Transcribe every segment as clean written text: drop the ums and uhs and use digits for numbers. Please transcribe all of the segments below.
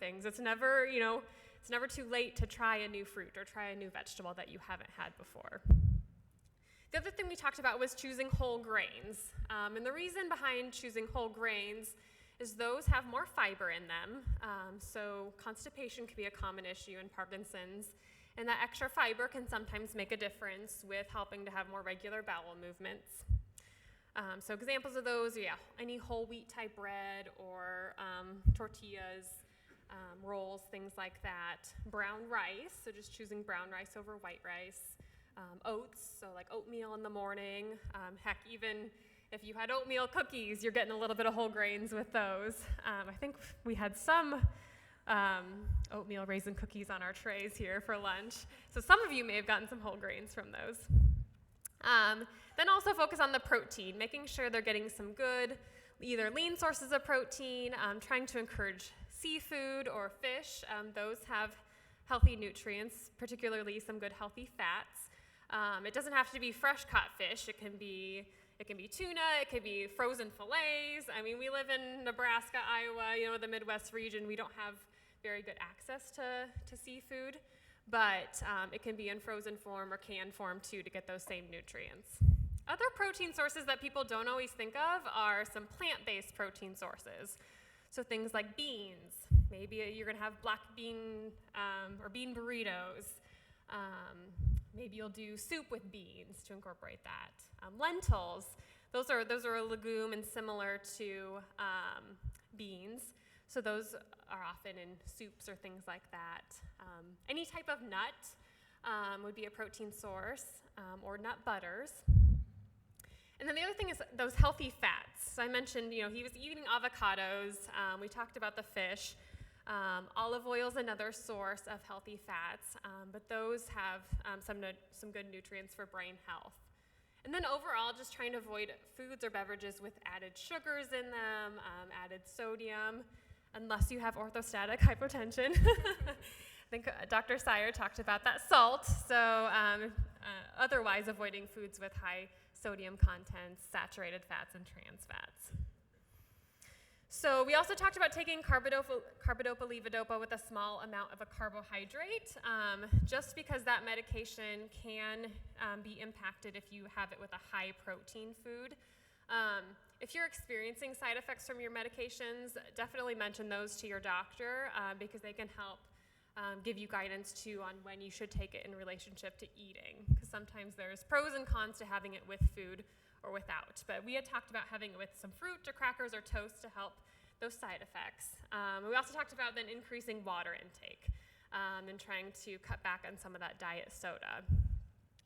things. It's never, it's never too late to try a new fruit or try a new vegetable that you haven't had before. The other thing we talked about was choosing whole grains. And the reason behind choosing whole grains is those have more fiber in them. So constipation can be a common issue in Parkinson's, and that extra fiber can sometimes make a difference with helping to have more regular bowel movements. So examples of those, any whole wheat type bread or tortillas, rolls, things like that. Brown rice, so just choosing brown rice over white rice. Oats, so like oatmeal in the morning. Heck, even if you had oatmeal cookies, you're getting a little bit of whole grains with those. I think we had some oatmeal raisin cookies on our trays here for lunch. So some of you may have gotten some whole grains from those. Then also focus on the protein, making sure they're getting some good, either lean sources of protein, trying to encourage seafood or fish. Those have healthy nutrients, particularly some good healthy fats. It doesn't have to be fresh caught fish. It can be tuna, it could be frozen fillets. I mean, we live in Nebraska, Iowa, the Midwest region. We don't have very good access to seafood, but it can be in frozen form or canned form too to get those same nutrients. Other protein sources that people don't always think of are some plant-based protein sources. So things like beans. Maybe you're gonna have black bean or bean burritos. Maybe you'll do soup with beans to incorporate that. Lentils, those are a legume and similar to beans. So those are often in soups or things like that. Any type of nut would be a protein source, or nut butters. And then the other thing is those healthy fats. So I mentioned, he was eating avocados. We talked about the fish. Olive oil is another source of healthy fats, but those have some good nutrients for brain health. And then overall, just trying to avoid foods or beverages with added sugars in them, added sodium, unless you have orthostatic hypotension. I think Dr. Sire talked about that salt. So otherwise, avoiding foods with high sodium contents, saturated fats, and trans fats. So we also talked about taking carbidopa-levodopa with a small amount of a carbohydrate, just because that medication can be impacted if you have it with a high protein food. If you're experiencing side effects from your medications, definitely mention those to your doctor because they can help give you guidance too on when you should take it in relationship to eating, because sometimes there's pros and cons to having it with food or without. But we had talked about having it with some fruit or crackers or toast to help those side effects. We also talked about then increasing water intake and trying to cut back on some of that diet soda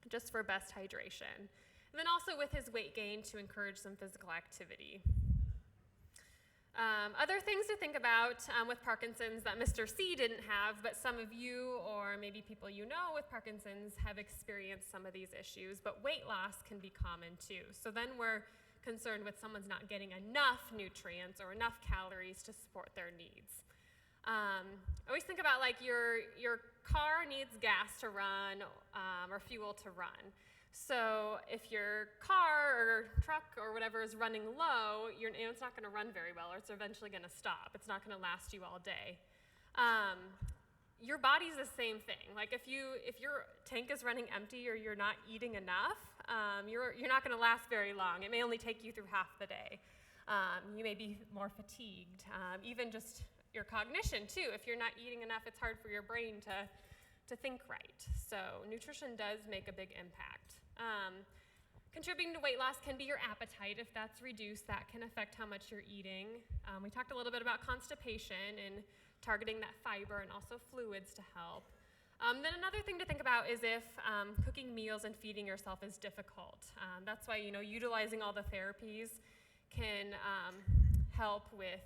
just for best hydration. And then also with his weight gain to encourage some physical activity. Other things to think about with Parkinson's that Mr. C didn't have, but some of you or maybe people you know with Parkinson's have experienced some of these issues, but weight loss can be common too. So then we're concerned with someone's not getting enough nutrients or enough calories to support their needs. Always think about like your car needs gas to run or fuel to run. So if your car or truck or whatever is running low, it's not going to run very well, or it's eventually going to stop. It's not going to last you all day. Your body's the same thing. Like if your tank is running empty or you're not eating enough, you're not going to last very long. It may only take you through half the day. You may be more fatigued. Even just your cognition too. If you're not eating enough, it's hard for your brain to think right. So nutrition does make a big impact. Contributing to weight loss can be your appetite. If that's reduced, that can affect how much you're eating. We talked a little bit about constipation and targeting that fiber and also fluids to help. Then another thing to think about is if cooking meals and feeding yourself is difficult. That's why utilizing all the therapies can help with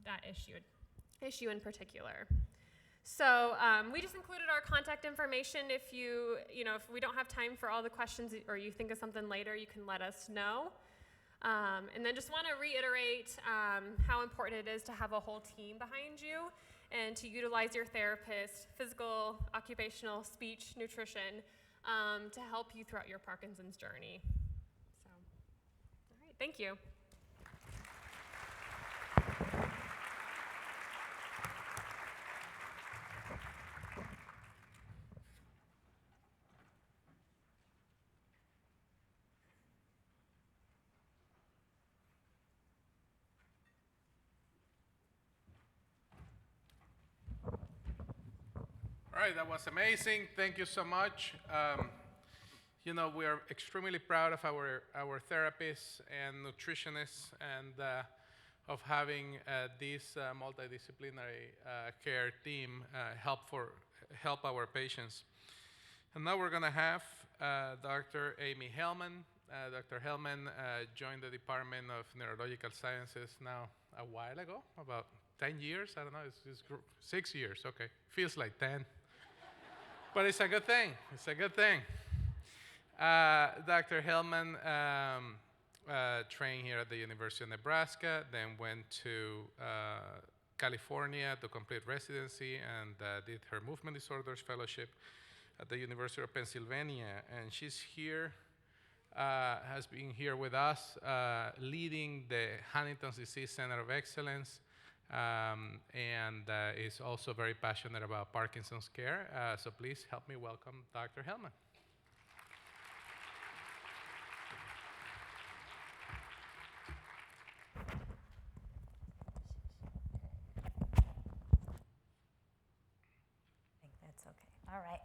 that issue in particular. So we just included our contact information. If if we don't have time for all the questions or you think of something later, you can let us know. And then just want to reiterate how important it is to have a whole team behind you and to utilize your therapist, physical, occupational, speech, nutrition, to help you throughout your Parkinson's journey. So, all right, thank you. All right, that was amazing. Thank you so much. You know, we are extremely proud of our therapists and nutritionists and of having this multidisciplinary care team help our patients. And now we're going to have Dr. Amy Hellman. Dr. Hellman joined the Department of Neurological Sciences now a while ago, about 10 years. I don't know, it's 6 years. Okay, feels like 10. But it's a good thing. It's a good thing. Dr. Hellman trained here at the University of Nebraska, then went to California to complete residency and did her movement disorders fellowship at the University of Pennsylvania. And she's here, has been here with us, leading the Huntington's Disease Center of Excellence, and is also very passionate about Parkinson's care. So please help me welcome Dr. Hellman. I think that's okay. All right.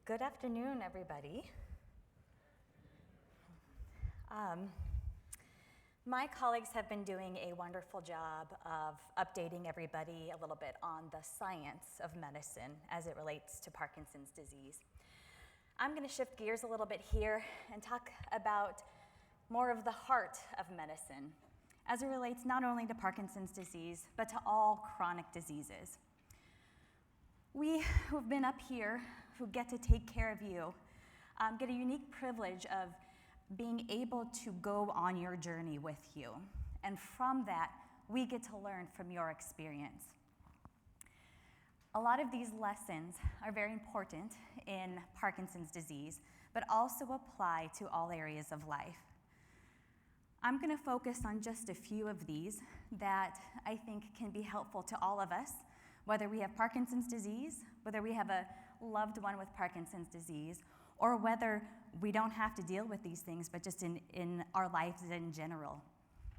Good afternoon, everybody. My colleagues have been doing a wonderful job of updating everybody a little bit on the science of medicine as it relates to Parkinson's disease. I'm going to shift gears a little bit here and talk about more of the heart of medicine as it relates not only to Parkinson's disease, but to all chronic diseases. We who've been up here, who get to take care of you, get a unique privilege of being able to go on your journey with you. And from that, we get to learn from your experience. A lot of these lessons are very important in Parkinson's disease, but also apply to all areas of life. I'm going to focus on just a few of these that I think can be helpful to all of us, whether we have Parkinson's disease, whether we have a loved one with Parkinson's disease, or whether we don't have to deal with these things, but just in our lives in general.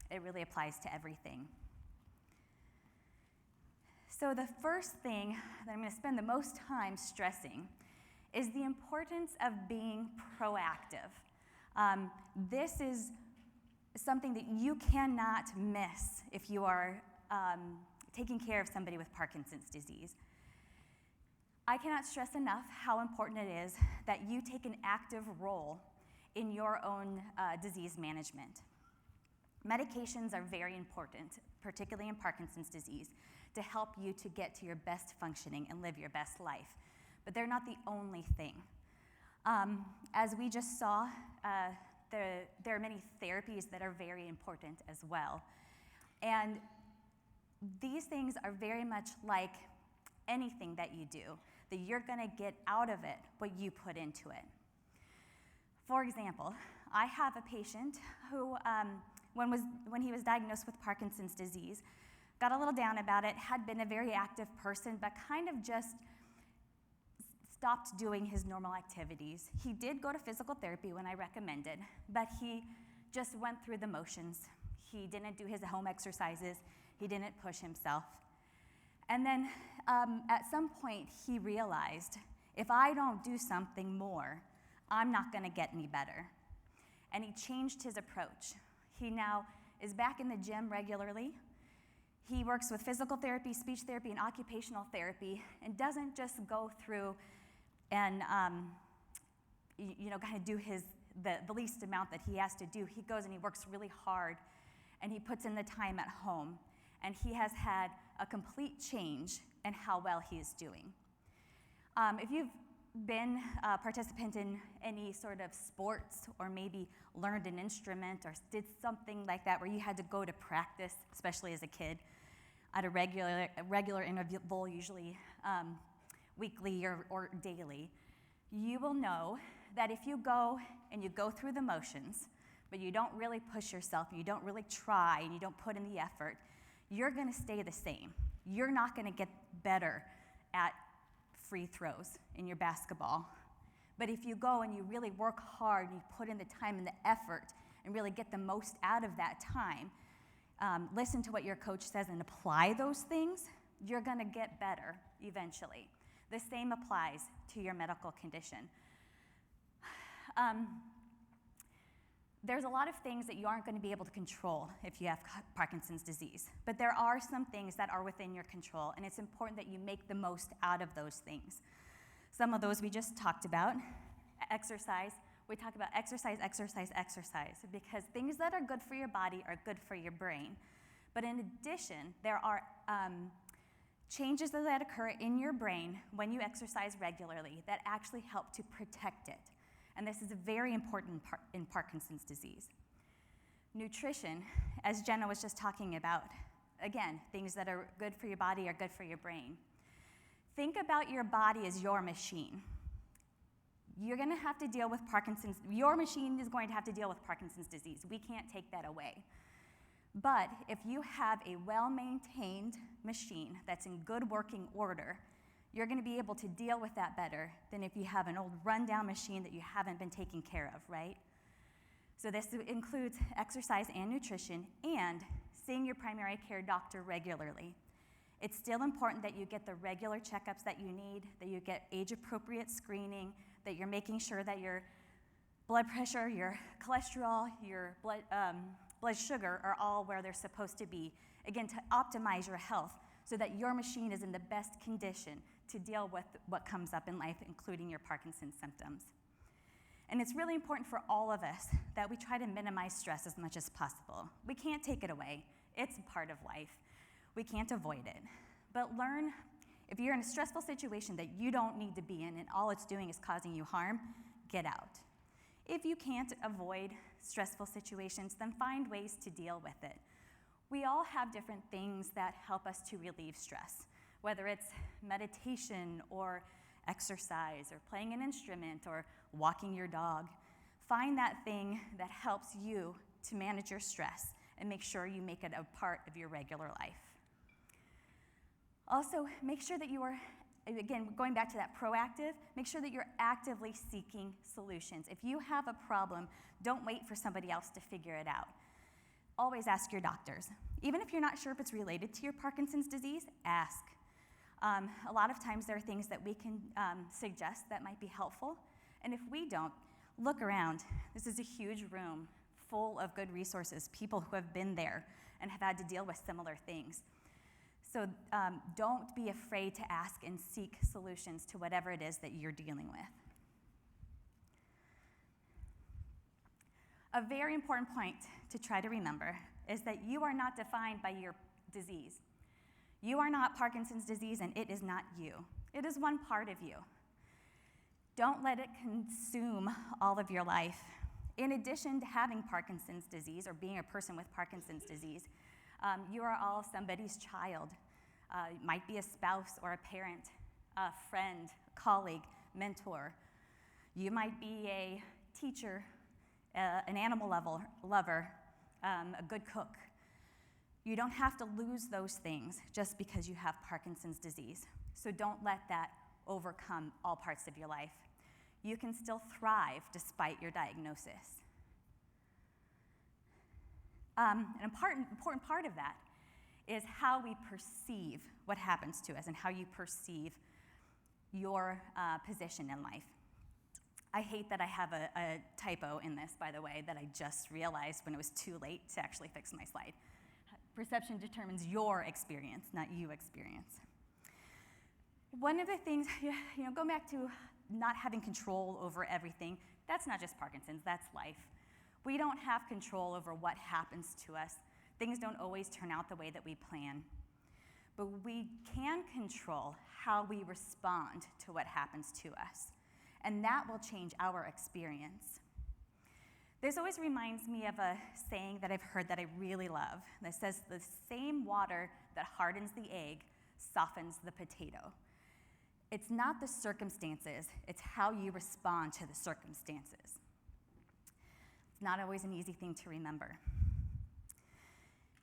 It really applies to everything. So the first thing that I'm going to spend the most time stressing is the importance of being proactive. This is something that you cannot miss if you are taking care of somebody with Parkinson's disease. I cannot stress enough how important it is that you take an active role in your own disease management. Medications are very important, particularly in Parkinson's disease, to help you to get to your best functioning and live your best life. But they're not the only thing. As we just saw, there are many therapies that are very important as well. And these things are very much like anything that you do, that you're going to get out of it what you put into it. For example, I have a patient who, when he was diagnosed with Parkinson's disease, got a little down about it, had been a very active person, but kind of just stopped doing his normal activities. He did go to physical therapy when I recommended, but he just went through the motions. He didn't do his home exercises. He didn't push himself. And then at some point, he realized, if I don't do something more, I'm not going to get any better. And he changed his approach. He now is back in the gym regularly. He works with physical therapy, speech therapy, and occupational therapy, and doesn't just go through and kind of do the least amount that he has to do. He goes and he works really hard, and he puts in the time at home. And he has had a complete change in how well he is doing. If you've been a participant in any sort of sports or maybe learned an instrument or did something like that where you had to go to practice, especially as a kid, at a regular interval, usually weekly or daily, you will know that if you go and you go through the motions, but you don't really push yourself, you don't really try, and you don't put in the effort, you're going to stay the same. You're not going to get better at free throws in your basketball. But if you go and you really work hard, and you put in the time and the effort, and really get the most out of that time, listen to what your coach says and apply those things, you're going to get better eventually. The same applies to your medical condition. There's a lot of things that you aren't going to be able to control if you have Parkinson's disease, but there are some things that are within your control, and it's important that you make the most out of those things. Some of those we just talked about. Exercise. We talk about exercise, exercise, exercise, because things that are good for your body are good for your brain. But in addition, there are changes that occur in your brain when you exercise regularly that actually help to protect it. And this is a very important part in Parkinson's disease. Nutrition, as Jenna was just talking about, again, things that are good for your body are good for your brain. Think about your body as your machine. You're going to have to deal with your machine is going to have to deal with Parkinson's disease. We can't take that away. But if you have a well-maintained machine that's in good working order, you're going to be able to deal with that better than if you have an old rundown machine that you haven't been taking care of, right? So this includes exercise and nutrition and seeing your primary care doctor regularly. It's still important that you get the regular checkups that you need, that you get age-appropriate screening, that you're making sure that your blood pressure, your cholesterol, your blood sugar are all where they're supposed to be, again, to optimize your health so that your machine is in the best condition to deal with what comes up in life, including your Parkinson's symptoms. And it's really important for all of us that we try to minimize stress as much as possible. We can't take it away. It's a part of life. We can't avoid it. But learn, if you're in a stressful situation that you don't need to be in and all it's doing is causing you harm, get out. If you can't avoid stressful situations, then find ways to deal with it. We all have different things that help us to relieve stress, whether it's meditation or exercise or playing an instrument or walking your dog. Find that thing that helps you to manage your stress and make sure you make it a part of your regular life. Also, make sure that you are, again, going back to that proactive, make sure that you're actively seeking solutions. If you have a problem, don't wait for somebody else to figure it out. Always ask your doctors. Even if you're not sure if it's related to your Parkinson's disease, ask. A lot of times there are things that we can suggest that might be helpful. And if we don't, look around. This is a huge room full of good resources, people who have been there and have had to deal with similar things. So don't be afraid to ask and seek solutions to whatever it is that you're dealing with. A very important point to try to remember is that you are not defined by your disease. You are not Parkinson's disease, and it is not you. It is one part of you. Don't let it consume all of your life. In addition to having Parkinson's disease or being a person with Parkinson's disease, you are all somebody's child. It might be a spouse or a parent, a friend, colleague, mentor. You might be a teacher, an animal lover, a good cook. You don't have to lose those things just because you have Parkinson's disease. So don't let that overcome all parts of your life. You can still thrive despite your diagnosis. An important part of that is how we perceive what happens to us and how you perceive your position in life. I hate that I have a typo in this, by the way, that I just realized when it was too late to actually fix my slide. Perception determines your experience, not you experience. One of the things, going back to not having control over everything, that's not just Parkinson's, that's life. We don't have control over what happens to us. Things don't always turn out the way that we plan. But we can control how we respond to what happens to us. And that will change our experience. This always reminds me of a saying that I've heard that I really love that says, the same water that hardens the egg softens the potato. It's not the circumstances, it's how you respond to the circumstances. It's not always an easy thing to remember.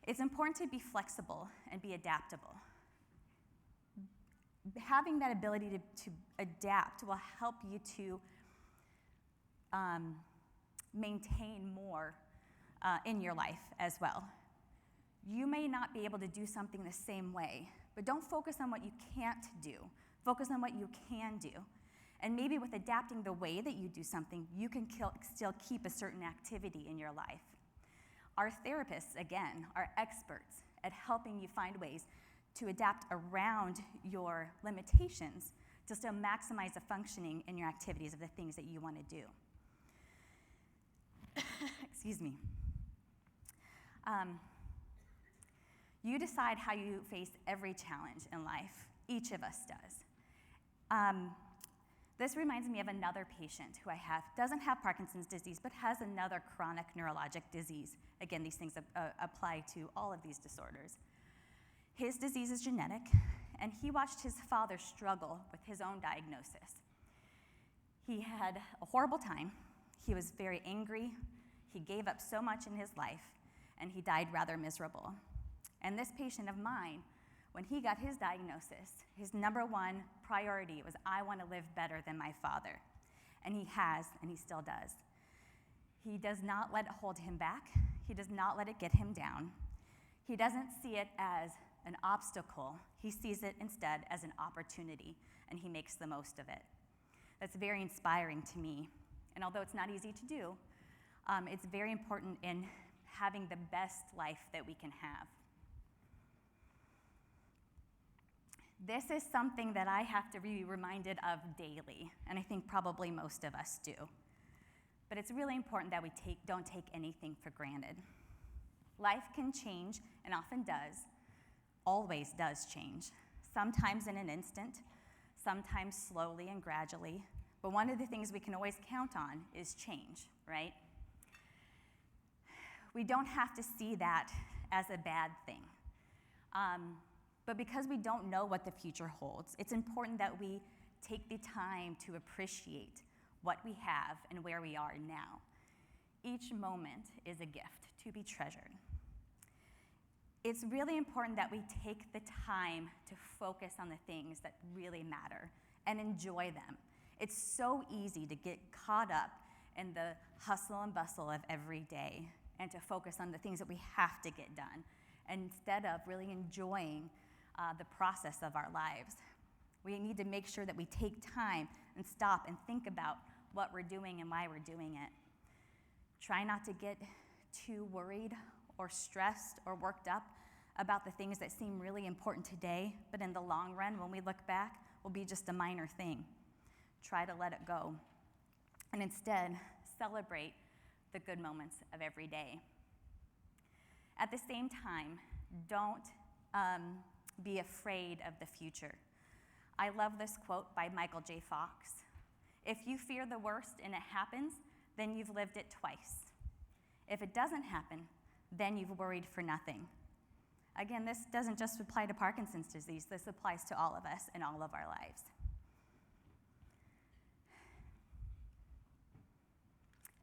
It's important to be flexible and be adaptable. Having that ability to adapt will help you to maintain more in your life as well. You may not be able to do something the same way, but don't focus on what you can't do. Focus on what you can do. And maybe with adapting the way that you do something, you can still keep a certain activity in your life. Our therapists, again, are experts at helping you find ways to adapt around your limitations to still maximize the functioning in your activities of the things that you want to do. Excuse me. You decide how you face every challenge in life. Each of us does. This reminds me of another patient who I have, doesn't have Parkinson's disease, but has another chronic neurologic disease. Again, these things apply to all of these disorders. His disease is genetic, and he watched his father struggle with his own diagnosis. He had a horrible time. He was very angry. He gave up so much in his life, and he died rather miserable. And this patient of mine, when he got his diagnosis, his number one priority was, I want to live better than my father. And he has, and he still does. He does not let it hold him back. He does not let it get him down. He doesn't see it as an obstacle. He sees it instead as an opportunity, and he makes the most of it. That's very inspiring to me. And although it's not easy to do, it's very important in having the best life that we can have. This is something that I have to be reminded of daily, and I think probably most of us do. But it's really important that we don't take anything for granted. Life can change, and often does, always does change. Sometimes in an instant, sometimes slowly and gradually. But one of the things we can always count on is change, right? We don't have to see that as a bad thing. But because we don't know what the future holds, it's important that we take the time to appreciate what we have and where we are now. Each moment is a gift to be treasured. It's really important that we take the time to focus on the things that really matter and enjoy them. It's so easy to get caught up in the hustle and bustle of every day and to focus on the things that we have to get done instead of really enjoying the process of our lives. We need to make sure that we take time and stop and think about what we're doing and why we're doing it. Try not to get too worried or stressed or worked up about the things that seem really important today, but in the long run, when we look back, will be just a minor thing. Try to let it go. And instead, celebrate the good moments of every day. At the same time, don't be afraid of the future. I love this quote by Michael J. Fox. If you fear the worst and it happens, then you've lived it twice. If it doesn't happen, then you've worried for nothing. Again, this doesn't just apply to Parkinson's disease. This applies to all of us in all of our lives.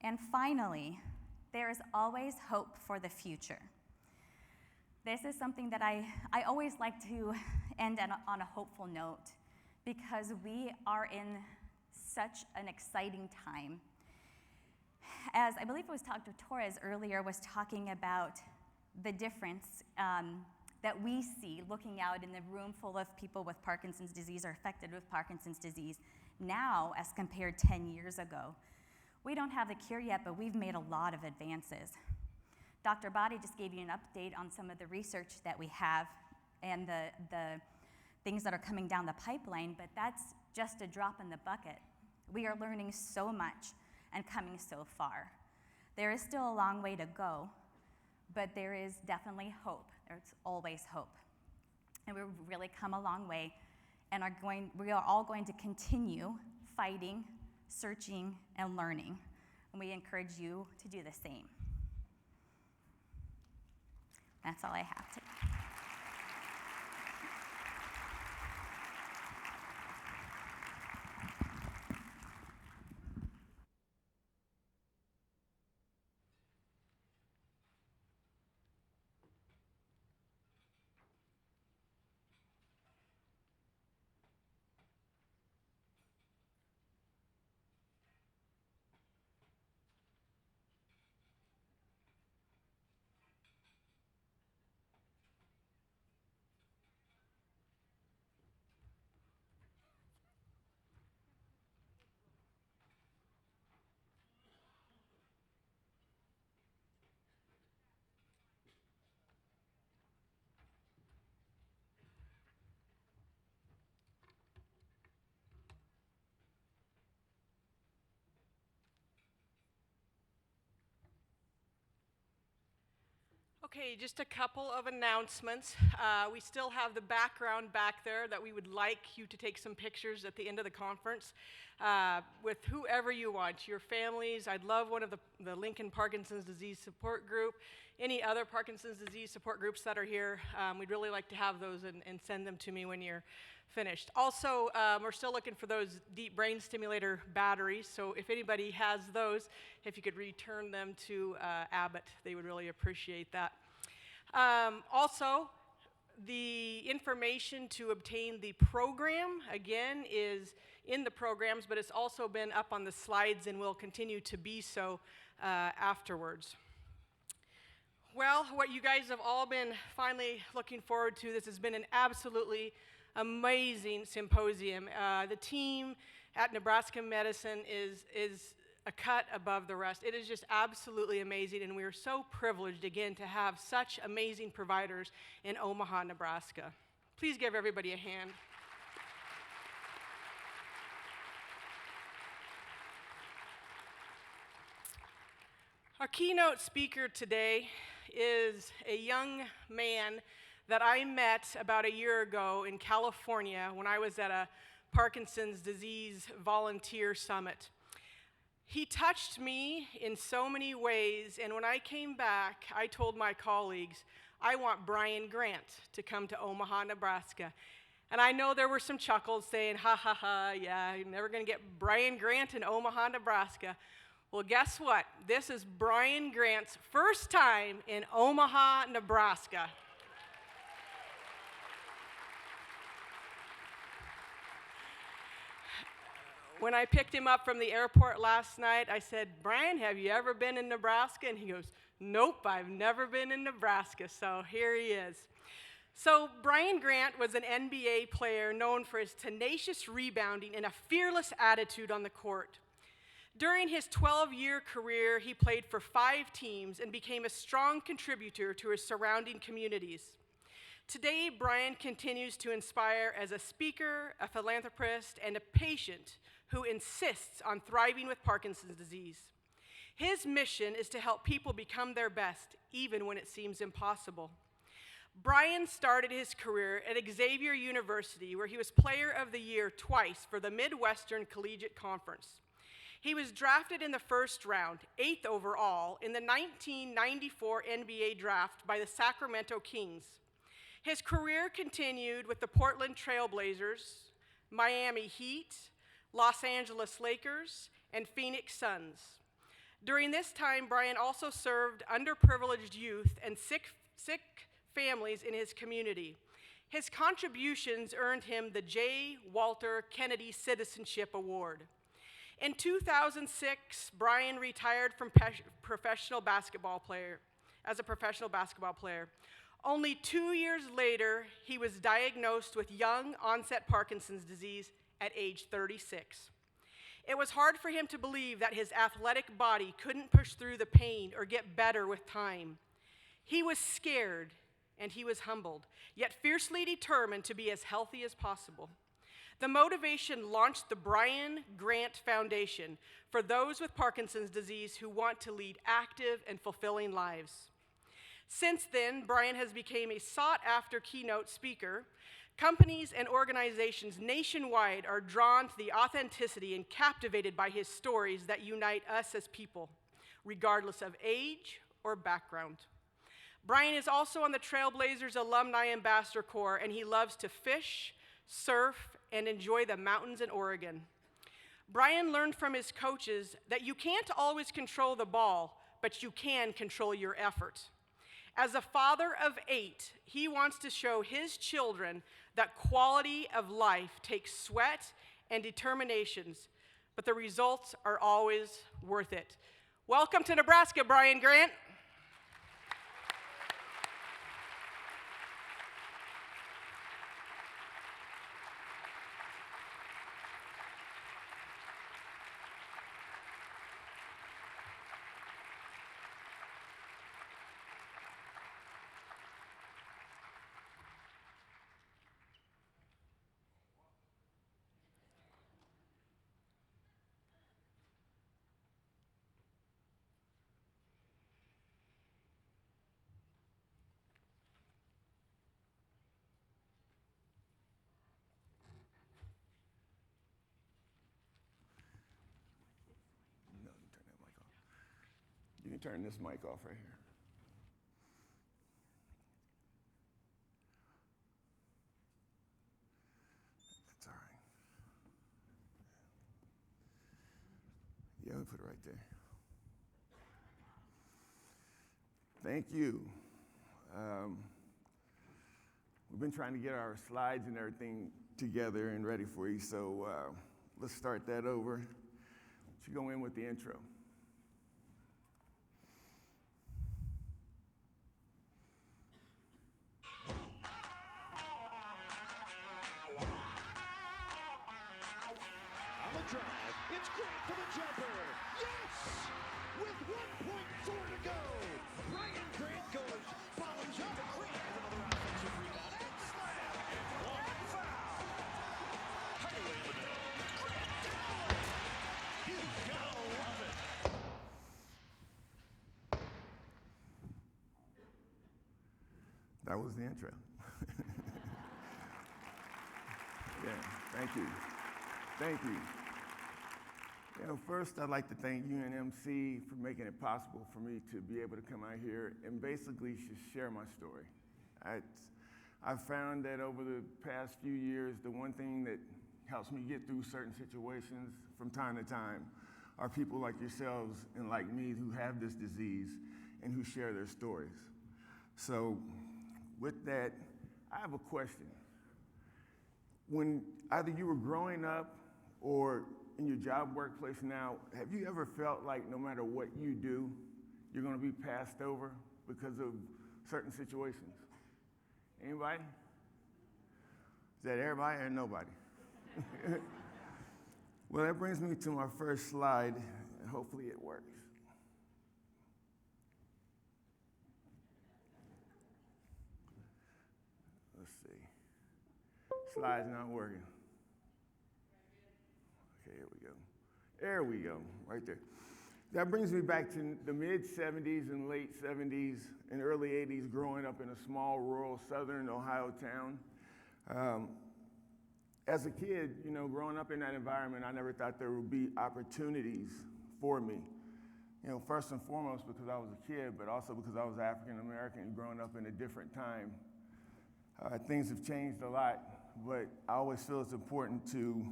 And finally, there is always hope for the future. This is something that I always like to end on a hopeful note because we are in such an exciting time. As I believe it was Dr. Torres earlier was talking about the difference that we see looking out in the room full of people with Parkinson's disease or affected with Parkinson's disease now as compared 10 years ago. We don't have the cure yet, but we've made a lot of advances. Dr. Body just gave you an update on some of the research that we have and the things that are coming down the pipeline, but that's just a drop in the bucket. We are learning so much and coming so far. There is still a long way to go, but there is definitely hope. There's always hope. And we've really come a long way and we are all going to continue fighting, searching, and learning. And we encourage you to do the same. That's all I have today. Okay, just a couple of announcements. We still have the background back there that we would like you to take some pictures at the end of the conference with whoever you want, your families. I'd love one of the Lincoln Parkinson's Disease Support Group, any other Parkinson's Disease Support groups that are here. We'd really like to have those and send them to me when you're finished. Also, we're still looking for those deep brain stimulator batteries, so if anybody has those, if you could return them to Abbott, they would really appreciate that. Also, the information to obtain the program, again, is in the programs, but it's also been up on the slides and will continue to be so afterwards. Well, what you guys have all been finally looking forward to, this has been an absolutely amazing symposium. The team at Nebraska Medicine is a cut above the rest. It is just absolutely amazing, and we are so privileged, again, to have such amazing providers in Omaha, Nebraska. Please give everybody a hand. Our keynote speaker today is a young man that I met about a year ago in California when I was at a Parkinson's disease volunteer summit. He touched me in so many ways, and when I came back, I told my colleagues, I want Brian Grant to come to Omaha, Nebraska. And I know there were some chuckles saying, ha ha ha, yeah, you're never gonna get Brian Grant in Omaha, Nebraska. Well, guess what? This is Brian Grant's first time in Omaha, Nebraska. When I picked him up from the airport last night, I said, Brian, have you ever been in Nebraska? And he goes, nope, I've never been in Nebraska. So here he is. So Brian Grant was an NBA player known for his tenacious rebounding and a fearless attitude on the court. During his 12-year career, he played for 5 teams and became a strong contributor to his surrounding communities. Today, Brian continues to inspire as a speaker, a philanthropist, and a patient who insists on thriving with Parkinson's disease. His mission is to help people become their best, even when it seems impossible. Brian started his career at Xavier University, where he was Player of the Year twice for the Midwestern Collegiate Conference. He was drafted in the first round, 8th overall, in the 1994 NBA draft by the Sacramento Kings. His career continued with the Portland Trail Blazers, Miami Heat, Los Angeles Lakers, and Phoenix Suns. During this time, Brian also served underprivileged youth and sick families in his community. His contributions earned him the J. Walter Kennedy Citizenship Award. In 2006, Brian retired from as a professional basketball player. Only 2 years later, he was diagnosed with young onset Parkinson's disease at age 36. It was hard for him to believe that his athletic body couldn't push through the pain or get better with time. He was scared and he was humbled, yet fiercely determined to be as healthy as possible. The motivation launched the Brian Grant Foundation for those with Parkinson's disease who want to lead active and fulfilling lives. Since then, Brian has become a sought-after keynote speaker. Companies and organizations nationwide are drawn to the authenticity and captivated by his stories that unite us as people, regardless of age or background. Brian is also on the Trailblazers Alumni Ambassador Corps, and he loves to fish, surf, and enjoy the mountains in Oregon. Brian learned from his coaches that you can't always control the ball, but you can control your effort. As a father of 8, he wants to show his children that quality of life takes sweat and determinations, but the results are always worth it. Welcome to Nebraska, Brian Grant. me turn this mic off right here. That's all right. Yeah, we put it right there. Thank you. We've been trying to get our slides and everything together and ready for you, so let's start that over. Let's go in with the intro. On the drive, it's great for the jumper. Yes! With 1.4 to go, Ryan Grant goes, follows up, and Grant with another offensive rebound and slam. One foul. Highway to the Grant down. You gotta love it. That was the intro. Yeah, thank you. Thank you. You know, first I'd like to thank UNMC for making it possible for me to be able to come out here and basically just share my story. I've found that over the past few years, the one thing that helps me get through certain situations from time to time are people like yourselves and like me who have this disease and who share their stories. So with that, I have a question. When either you were growing up or in your job workplace now, have you ever felt like no matter what you do, you're going to be passed over because of certain situations? Anybody? Is that everybody or nobody? Well, that brings me to my first slide, and hopefully it works. Let's see. Slide's not working. Okay, here we go. There we go, right there. That brings me back to the mid-'70s and late '70s and early '80s, growing up in a small rural southern Ohio town. As a kid, you know, growing up in that environment, I never thought there would be opportunities for me. You know, first and foremost because I was a kid, but also because I was African American growing up in a different time. Things have changed a lot, but I always feel it's important to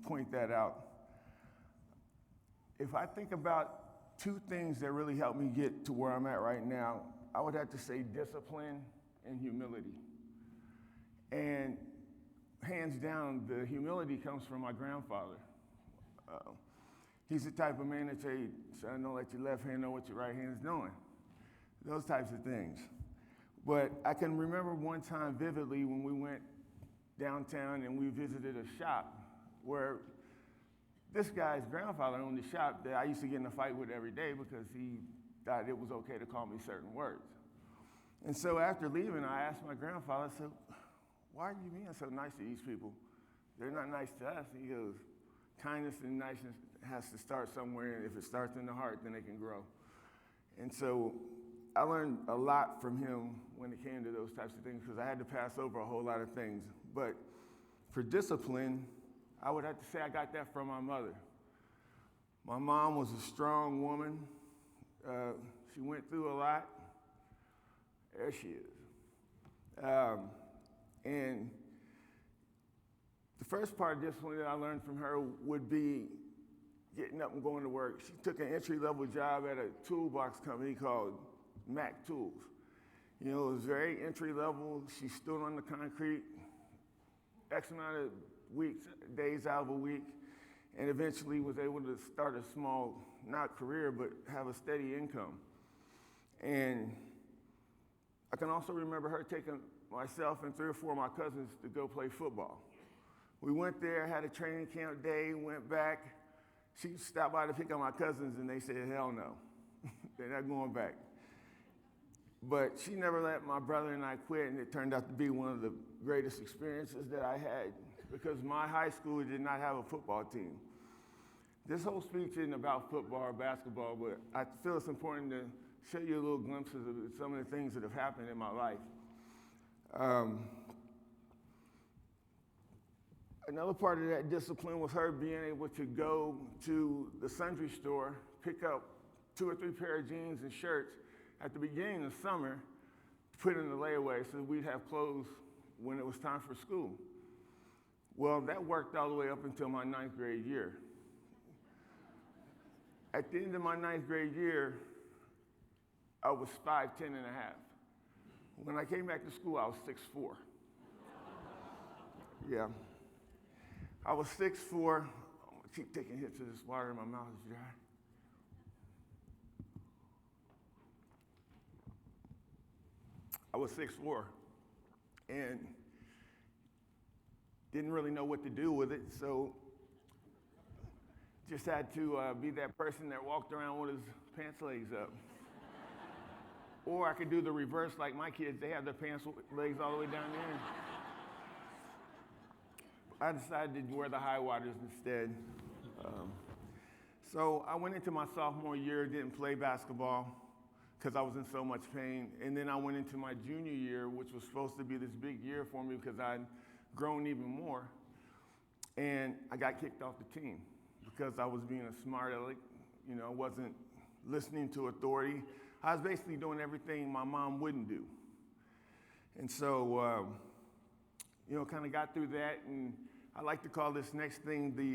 point that out. If I think about two things that really helped me get to where I'm at right now, I would have to say discipline and humility. And hands down, the humility comes from my grandfather. He's the type of man that say, son, don't let your left hand know what your right hand's doing. Those types of things. But I can remember one time vividly when we went downtown and we visited a shop where this guy's grandfather owned the shop that I used to get in a fight with every day because he thought it was okay to call me certain words. And so after leaving, I asked my grandfather, I said, why are you being so nice to these people? They're not nice to us. He goes, kindness and niceness has to start somewhere, and if it starts in the heart, then it can grow. And so I learned a lot from him when it came to those types of things because I had to pass over a whole lot of things. But for discipline, I would have to say I got that from my mother. My mom was a strong woman. She went through a lot. There she is. And the first part of discipline that I learned from her would be getting up and going to work. She took an entry-level job at a toolbox company called Mac Tools. You know, it was very entry-level. She stood on the concrete X amount of weeks, days out of a week, and eventually was able to start a small, not career, but have a steady income. And I can also remember her taking myself and 3 or 4 of my cousins to go play football. We went there, had a training camp day, went back. She stopped by to pick up my cousins, and they said, hell no, they're not going back. But she never let my brother and I quit, and it turned out to be one of the greatest experiences that I had because my high school did not have a football team. This whole speech isn't about football or basketball, but I feel it's important to show you a little glimpses of some of the things that have happened in my life. Another part of that discipline was her being able to go to the sundry store, pick up 2 or 3 pair of jeans and shirts at the beginning of summer to put in the layaway so we'd have clothes when it was time for school. Well, that worked all the way up until my 9th grade year. At the end of my 9th grade year, I was 5'10" and a half. When I came back to school, I was 6'4". Yeah. I was 6'4". I'm gonna keep taking hits of this water, my mouth is dry. I was 6'4", and didn't really know what to do with it, so just had to be that person that walked around with his pants legs up. Or I could do the reverse like my kids, they have their pants legs all the way down there. I decided to wear the high waters instead. So I went into my sophomore year, didn't play basketball because I was in so much pain. And then I went into my junior year, which was supposed to be this big year for me because I'd grown even more. And I got kicked off the team because I was being a smart aleck. You know, I wasn't listening to authority. I was basically doing everything my mom wouldn't do. And so, you know, kind of got through that, and I like to call this next thing the